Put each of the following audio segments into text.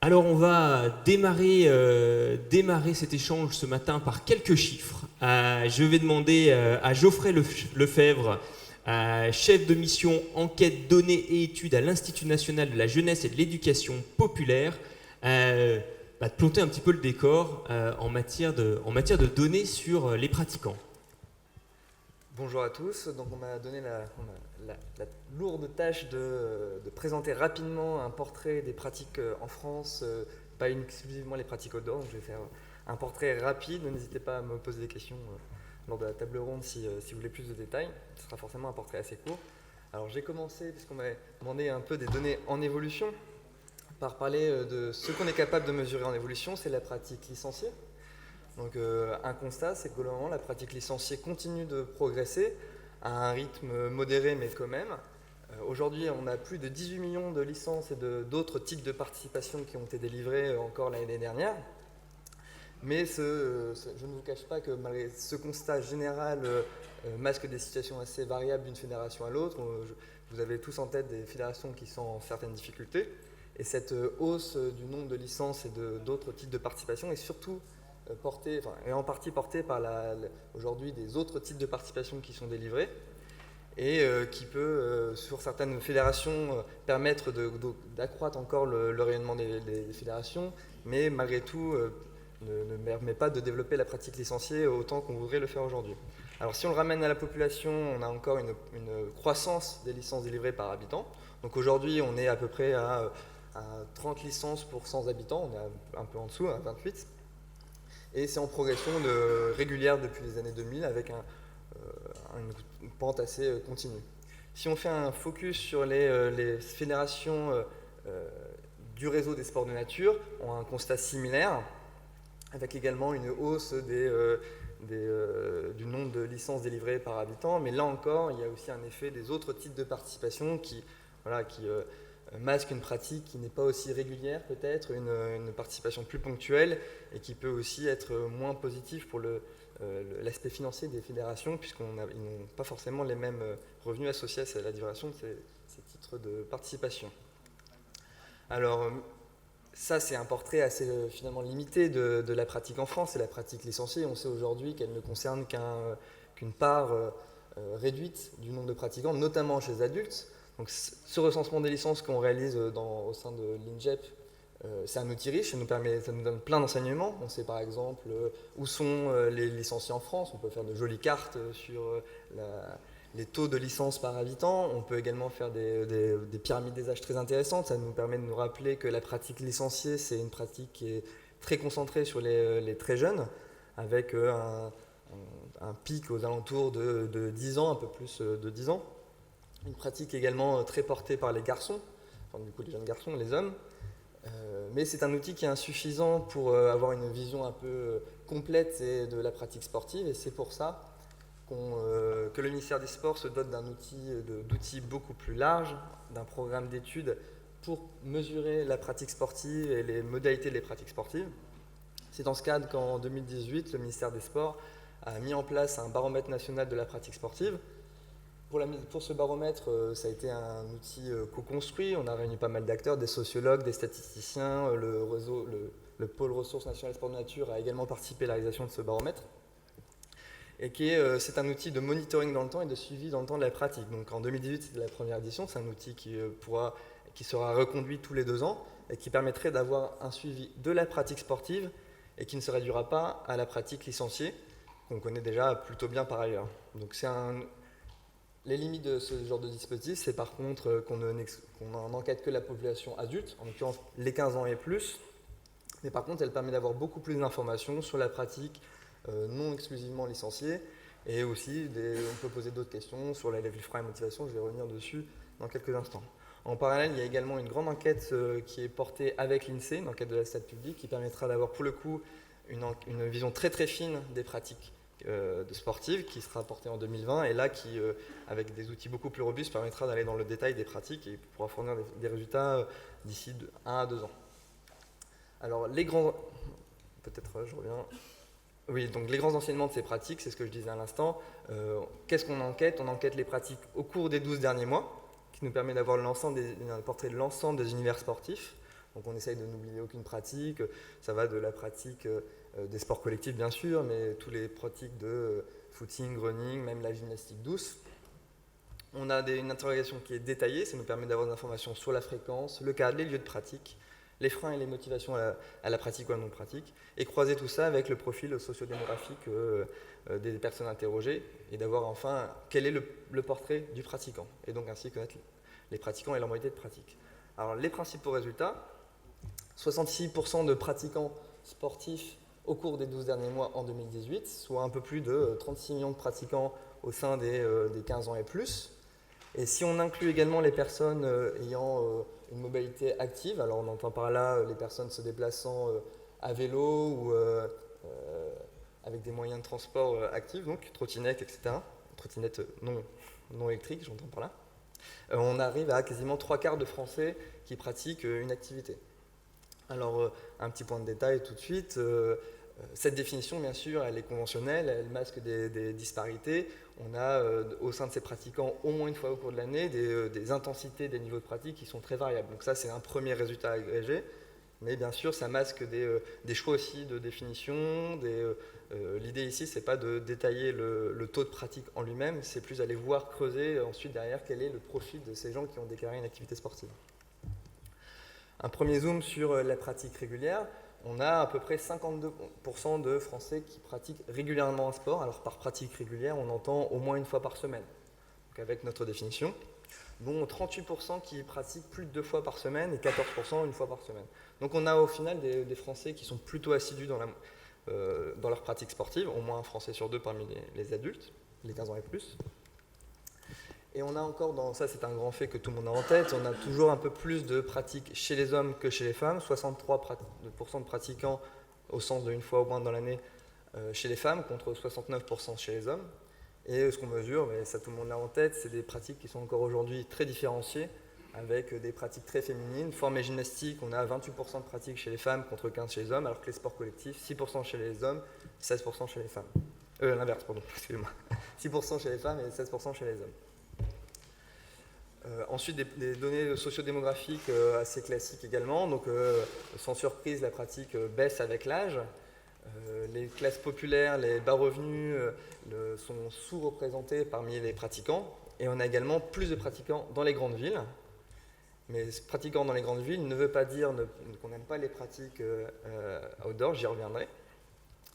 Alors on va démarrer cet échange ce matin par quelques chiffres. Je vais demander à Geoffrey Lefebvre, chef de mission enquête, données et études à l'Institut national de la jeunesse et de l'éducation populaire, de planter un petit peu le décor en matière de données sur les pratiquants. Bonjour à tous, donc on m'a donné la lourde tâche de présenter rapidement un portrait des pratiques en France, pas exclusivement les pratiques outdoor, donc je vais faire un portrait rapide, n'hésitez pas à me poser des questions lors de la table ronde si vous voulez plus de détails, ce sera forcément un portrait assez court. Alors j'ai commencé, puisqu'on m'a demandé un peu des données en évolution, par parler de ce qu'on est capable de mesurer en évolution, c'est la pratique licenciée. Donc un constat, c'est que globalement la pratique licenciée continue de progresser à un rythme modéré mais quand même. Aujourd'hui, on a plus de 18 millions de licences et d'autres titres de participation qui ont été délivrés encore l'année dernière. Mais je ne vous cache pas que malgré ce constat général masque des situations assez variables d'une fédération à l'autre. Vous avez tous en tête des fédérations qui sont en certaines difficultés. Et cette hausse du nombre de licences et d'autres titres de participation est surtout est en partie portée par aujourd'hui des autres types de participation qui sont délivrés et qui peut, sur certaines fédérations, permettre d'accroître encore le rayonnement des fédérations, mais malgré tout ne permet pas de développer la pratique licenciée autant qu'on voudrait le faire aujourd'hui. Alors si on le ramène à la population, on a encore une croissance des licences délivrées par habitant. Donc aujourd'hui, on est à peu près à 30 licences pour 100 habitants, on est un peu en dessous, à 28. Et c'est en progression régulière depuis les années 2000 avec une pente assez continue. Si on fait un focus sur les fédérations du réseau des sports de nature, on a un constat similaire avec également une hausse du nombre de licences délivrées par habitant. Mais là encore, il y a aussi un effet des autres types de participation qui masque une pratique qui n'est pas aussi régulière peut-être, une participation plus ponctuelle et qui peut aussi être moins positive pour l'aspect financier des fédérations puisqu'ils n'ont pas forcément les mêmes revenus associés à la divulgation de ces titres de participation. Alors ça c'est un portrait assez finalement limité de la pratique en France et la pratique licenciée. On sait aujourd'hui qu'elle ne concerne qu'une part réduite du nombre de pratiquants, notamment chez les adultes. Donc, ce recensement des licences qu'on réalise au sein de l'INJEP, c'est un outil riche, ça nous donne plein d'enseignements. On sait par exemple où sont les licenciés en France, on peut faire de jolies cartes sur les taux de licence par habitant, on peut également faire des pyramides des âges très intéressantes, ça nous permet de nous rappeler que la pratique licenciée, c'est une pratique qui est très concentrée sur les très jeunes, avec un pic aux alentours de 10 ans, un peu plus de 10 ans. Une pratique également très portée par les garçons, enfin du coup les jeunes garçons, les hommes, mais c'est un outil qui est insuffisant pour avoir une vision un peu complète de la pratique sportive et c'est pour ça que le ministère des Sports se dote d'outils beaucoup plus larges, d'un programme d'études pour mesurer la pratique sportive et les modalités des pratiques sportives. C'est dans ce cadre qu'en 2018, le ministère des Sports a mis en place un baromètre national de la pratique sportive. Pour ce baromètre, ça a été un outil co-construit. On a réuni pas mal d'acteurs, des sociologues, des statisticiens. Le pôle ressources nationales sport de nature a également participé à la réalisation de ce baromètre. Et c'est un outil de monitoring dans le temps et de suivi dans le temps de la pratique. Donc en 2018, c'était la première édition. C'est un outil qui sera reconduit tous les 2 ans et qui permettrait d'avoir un suivi de la pratique sportive et qui ne se réduira pas à la pratique licenciée, qu'on connaît déjà plutôt bien par ailleurs. Donc les limites de ce genre de dispositif, c'est par contre qu'on n'enquête que la population adulte, en l'occurrence les 15 ans et plus, mais par contre elle permet d'avoir beaucoup plus d'informations sur la pratique non exclusivement licenciée, et aussi on peut poser d'autres questions sur la level frein et motivation, je vais revenir dessus dans quelques instants. En parallèle, il y a également une grande enquête qui est portée avec l'INSEE, une enquête de la stat publique, qui permettra d'avoir pour le coup une vision très très fine des pratiques de sportives qui sera portée en 2020 et là qui, avec des outils beaucoup plus robustes, permettra d'aller dans le détail des pratiques et pourra fournir des résultats d'ici 1 à 2 ans. Alors je reviens. Oui, donc les grands enseignements de ces pratiques, c'est ce que je disais à l'instant. Qu'est-ce qu'on enquête? On enquête les pratiques au cours des 12 derniers mois, qui nous permet d'avoir un portrait de l'ensemble des univers sportifs. Donc on essaye de n'oublier aucune pratique. Ça va de la pratique des sports collectifs bien sûr, mais tous les pratiques de footing, running, même la gymnastique douce. On a une interrogation qui est détaillée, ça nous permet d'avoir des informations sur la fréquence, le cadre, les lieux de pratique, les freins et les motivations à la pratique ou à la non-pratique, et croiser tout ça avec le profil sociodémographique des personnes interrogées, et d'avoir enfin quel est le portrait du pratiquant, et donc ainsi connaître les pratiquants et leur modalité de pratique. Alors les principaux résultats, 66% de pratiquants sportifs au cours des 12 derniers mois en 2018, soit un peu plus de 36 millions de pratiquants au sein des 15 ans et plus. Et si on inclut également les personnes ayant une mobilité active, alors on entend par là les personnes se déplaçant à vélo ou avec des moyens de transport actifs, donc trottinettes, etc. Trottinettes non électriques, j'entends par là. On arrive à quasiment 3/4 de Français qui pratiquent une activité. Alors, un petit point de détail tout de suite. Cette définition, bien sûr, elle est conventionnelle, elle masque des disparités. On a au sein de ces pratiquants, au moins une fois au cours de l'année, des intensités, des niveaux de pratique qui sont très variables. Donc ça, c'est un premier résultat agrégé. Mais bien sûr, ça masque des choix aussi de définition. L'idée ici, c'est pas de détailler le taux de pratique en lui-même, c'est plus d'aller voir, creuser ensuite derrière quel est le profil de ces gens qui ont déclaré une activité sportive. Un premier zoom sur la pratique régulière. On a à peu près 52% de Français qui pratiquent régulièrement un sport. Alors par pratique régulière, on entend au moins une fois par semaine, donc avec notre définition, dont 38% qui pratiquent plus de 2 fois par semaine et 14% une fois par semaine. Donc on a au final des Français qui sont plutôt assidus dans leur pratique sportive, au moins un Français sur 2 parmi les adultes, les 15 ans et plus. Et on a encore, ça c'est un grand fait que tout le monde a en tête, on a toujours un peu plus de pratiques chez les hommes que chez les femmes, 63% de pratiquants au sens d'une fois au moins dans l'année chez les femmes, contre 69% chez les hommes. Et ce qu'on mesure, mais ça tout le monde l'a en tête, c'est des pratiques qui sont encore aujourd'hui très différenciées, avec des pratiques très féminines. Forme et gymnastique, on a 28% de pratiques chez les femmes contre 15% chez les hommes, alors que les sports collectifs, 6% chez les hommes, 16% chez les femmes. L'inverse, pardon, excusez-moi. 6% chez les femmes et 16% chez les hommes. Ensuite, des données sociodémographiques assez classiques également. Donc, sans surprise, la pratique baisse avec l'âge. Les classes populaires, les bas revenus sont sous-représentés parmi les pratiquants. Et on a également plus de pratiquants dans les grandes villes. Mais pratiquants dans les grandes villes ne veut pas dire qu'on n'aime pas les pratiques outdoor, j'y reviendrai.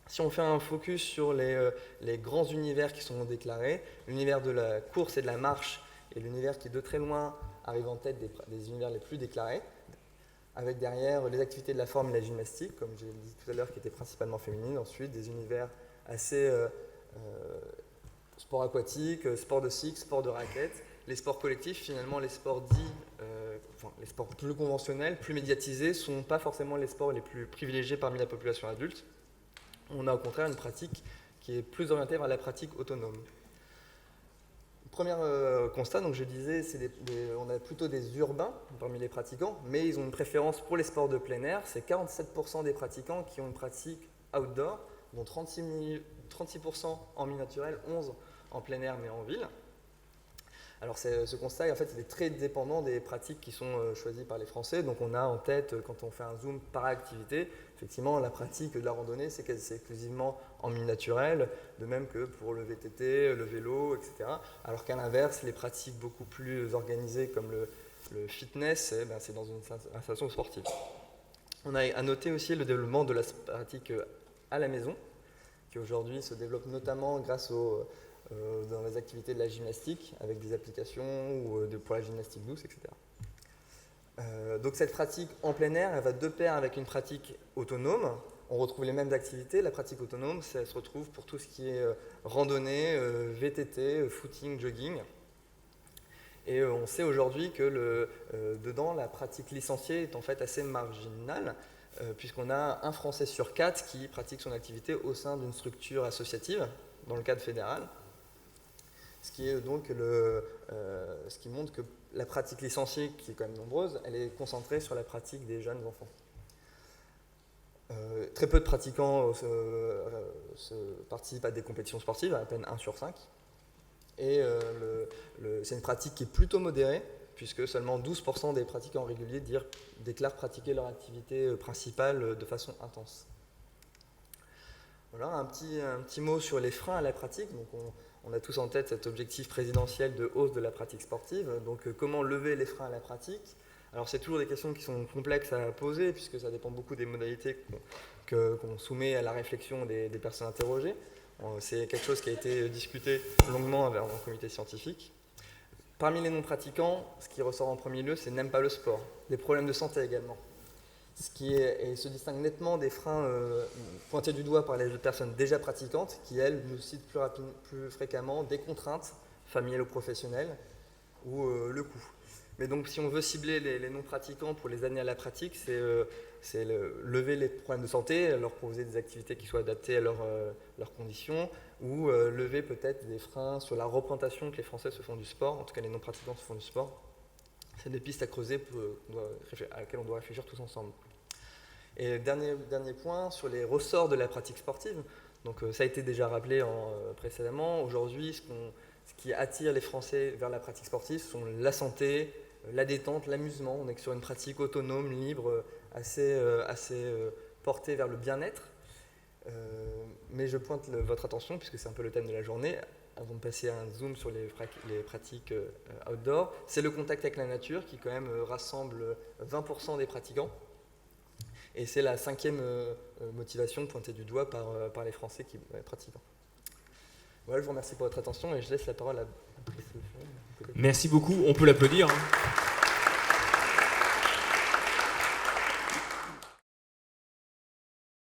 Si on fait un focus sur les grands univers qui sont déclarés, l'univers de la course et de la marche, et l'univers qui de très loin arrive en tête des univers les plus déclarés, avec derrière les activités de la forme et la gymnastique, comme j'ai dit tout à l'heure, qui étaient principalement féminines, ensuite des univers assez sport aquatique, sport de cycle, sport de raquette, les sports collectifs, finalement les sports les sports plus conventionnels, plus médiatisés, ne sont pas forcément les sports les plus privilégiés parmi la population adulte. On a au contraire une pratique qui est plus orientée vers la pratique autonome. Premier constat, donc je disais, on a plutôt des urbains parmi les pratiquants, mais ils ont une préférence pour les sports de plein air. C'est 47% des pratiquants qui ont une pratique outdoor, dont 36% en milieu naturel, 11% en plein air mais en ville. Alors ce constat, en fait, il est très dépendant des pratiques qui sont choisies par les Français. Donc on a en tête, quand on fait un zoom par activité, effectivement, la pratique de la randonnée, c'est quasi exclusivement en milieu naturel, de même que pour le VTT, le vélo, etc. Alors qu'à l'inverse, les pratiques beaucoup plus organisées comme le fitness, c'est dans une installation sportive. On a à noter aussi le développement de la pratique à la maison, qui aujourd'hui se développe notamment grâce dans les activités de la gymnastique, avec des applications ou pour la gymnastique douce, etc. Donc cette pratique en plein air, elle va de pair avec une pratique autonome. On retrouve les mêmes activités. La pratique autonome, ça se retrouve pour tout ce qui est randonnée, VTT, footing, jogging. Et on sait aujourd'hui que dedans, la pratique licenciée est en fait assez marginale, puisqu'on a un Français sur 4 qui pratique son activité au sein d'une structure associative, dans le cadre fédéral. Ce qui est donc ce qui montre que la pratique licenciée, qui est quand même nombreuse, elle est concentrée sur la pratique des jeunes enfants. Très peu de pratiquants participent à des compétitions sportives, à peine 1 sur 5. Et c'est une pratique qui est plutôt modérée, puisque seulement 12% des pratiquants réguliers déclarent pratiquer leur activité principale de façon intense. Voilà, un petit mot sur les freins à la pratique. Donc on a tous en tête cet objectif présidentiel de hausse de la pratique sportive. Donc comment lever les freins à la pratique? Alors c'est toujours des questions qui sont complexes à poser, puisque ça dépend beaucoup des modalités qu'on soumet à la réflexion des personnes interrogées. C'est quelque chose qui a été discuté longuement en comité scientifique. Parmi les non-pratiquants, ce qui ressort en premier lieu, c'est n'aiment pas le sport. Des problèmes de santé également. Et se distingue nettement des freins pointés du doigt par les personnes déjà pratiquantes, qui, elles, nous citent plus fréquemment des contraintes familiales ou professionnelles, ou le coût. Mais donc, si on veut cibler les non-pratiquants pour les amener à la pratique, c'est lever les problèmes de santé, leur proposer des activités qui soient adaptées à leurs conditions, ou lever peut-être des freins sur la représentation que les Français se font du sport, en tout cas les non-pratiquants se font du sport. C'est des pistes à creuser à laquelle on doit réfléchir tous ensemble. Et dernier point sur les ressorts de la pratique sportive. Donc ça a été déjà rappelé précédemment. Aujourd'hui, ce qui attire les Français vers la pratique sportive sont la santé, la détente, l'amusement. On est sur une pratique autonome, libre, assez portée vers le bien-être. Mais je pointe votre attention, puisque c'est un peu le thème de la journée, avant de passer un zoom sur les pratiques outdoor, c'est le contact avec la nature qui quand même rassemble 20% des pratiquants. Et c'est la 5e motivation pointée du doigt par les Français pratiquants. Voilà, je vous remercie pour votre attention et je laisse la parole à Brice Lefebvre. Merci beaucoup, on peut l'applaudir.